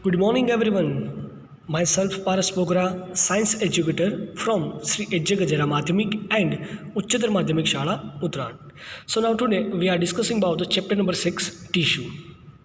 Good morning, everyone. Myself Paras Bogra, science educator from Sri Ejje Gajara Madhyamik and Uchchatar Madhyamik Shala, Uttarakhand. So now today we are discussing about the chapter number 6, tissue.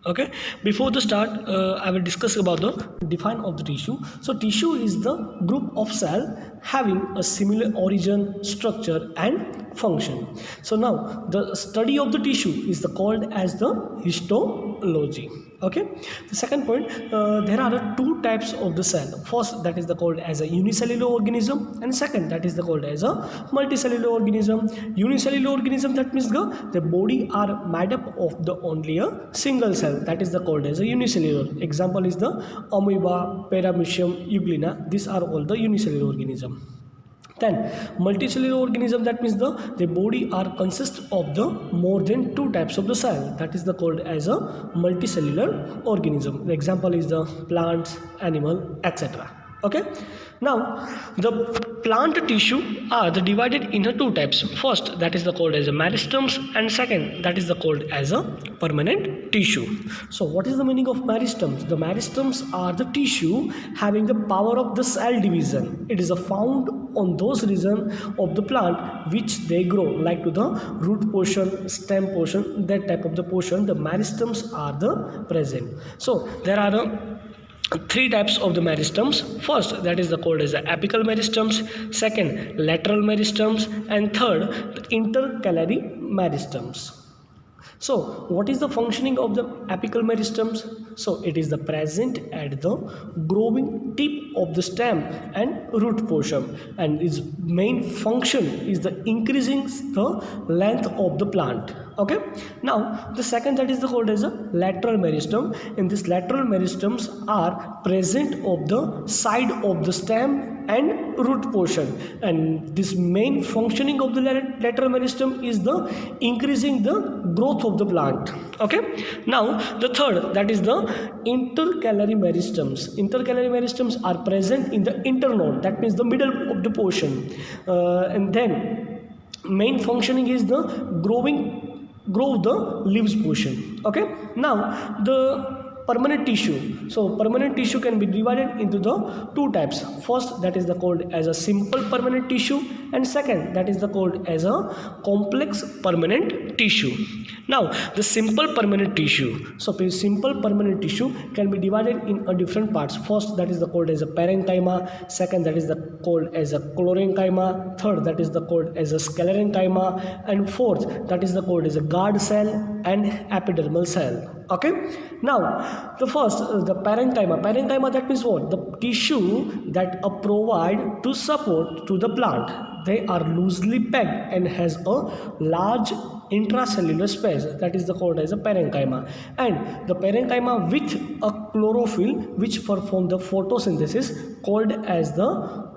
Okay. Before the start, I will discuss about the define of the tissue. So tissue is the group of cell having a similar origin, structure, and function. So now the study of the tissue is called as the histology. Okay. The second point, there are two types of the cell. First, that is called as a unicellular organism, and second, that is called as a multicellular organism. Unicellular organism, that means the body are made up of the only a single cell, that is called as a unicellular. Example is the amoeba, paramecium, euglena. These are all the unicellular organism. Then multicellular organism, that means the body are consist of the more than two types of the cell, that is called as a multicellular organism. The example is the plants, animal, etc. Okay. Now the plant tissue are divided into two types. First, that is called as a meristems, and second, that is called as a permanent tissue. So what is the meaning of meristems? The meristems are the tissue having the power of the cell division. It is found on those regions of the plant which they grow, like to the root portion, stem portion, that type of the portion, the meristems are the present. So there are three types of the meristems. First, that is called as the apical meristems, second, lateral meristems, and third, the intercalary meristems. So what is the functioning of the apical meristems? So it is the present at the growing tip of the stem and root portion, and its main function is the increasing the length of the plant. Okay. Now the second, that is called as a lateral meristem. In this lateral meristems are present of the side of the stem and root portion, and this main functioning of the lateral meristem is the increasing the growth of the plant. Okay. Now the third, that is the intercalary meristems. Intercalary meristems are present in the internode, that means the middle of the portion, and then main functioning is the grow the leaves portion. Okay. Now the permanent tissue. So permanent tissue can be divided into the two types. First, that is called as a simple permanent tissue, and second, that is called as a complex permanent tissue. Now the simple permanent tissue. So simple permanent tissue can be divided in different parts. First, that is called as a parenchyma, second, that is called as a chlorenchyma, third, that is called as a sclerenchyma, and fourth, that is called as a guard cell and epidermal cell. Okay. Now the first, the parenchyma, that means what? The tissue that provide to support to the plant. They are loosely packed and has a large intracellular space, that is called as a parenchyma, and the parenchyma with a chlorophyll which perform the photosynthesis called as the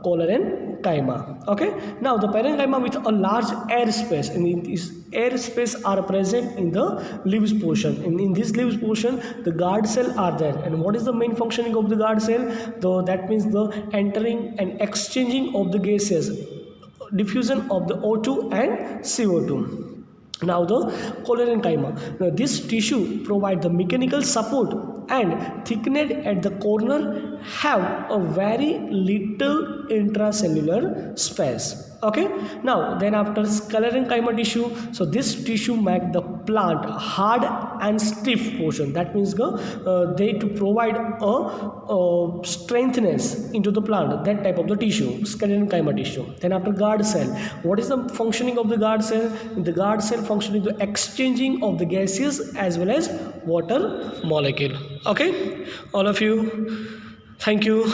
chlorenchyma. Okay. Now the parenchyma with a large air space, and in this air space are present in the leaves portion, and in this leaves portion the guard cell are there. And what is the main functioning of the guard cell? Though that means the entering and exchanging of the gases, diffusion of the O2 and CO2. Now the chlorenchyma. Now this tissue provide the mechanical support and thickened at the corner, have a very little intracellular space. Okay. Now then after sclerenchyma tissue, so this tissue make the plant hard and stiff portion, that means they to provide a strengthness into the plant, that type of the tissue, sclerenchyma tissue. Then after guard cell, what is the functioning of the guard cell? In the guard cell functioning the exchanging of the gases as well as water molecule. Okay. All of you, thank you.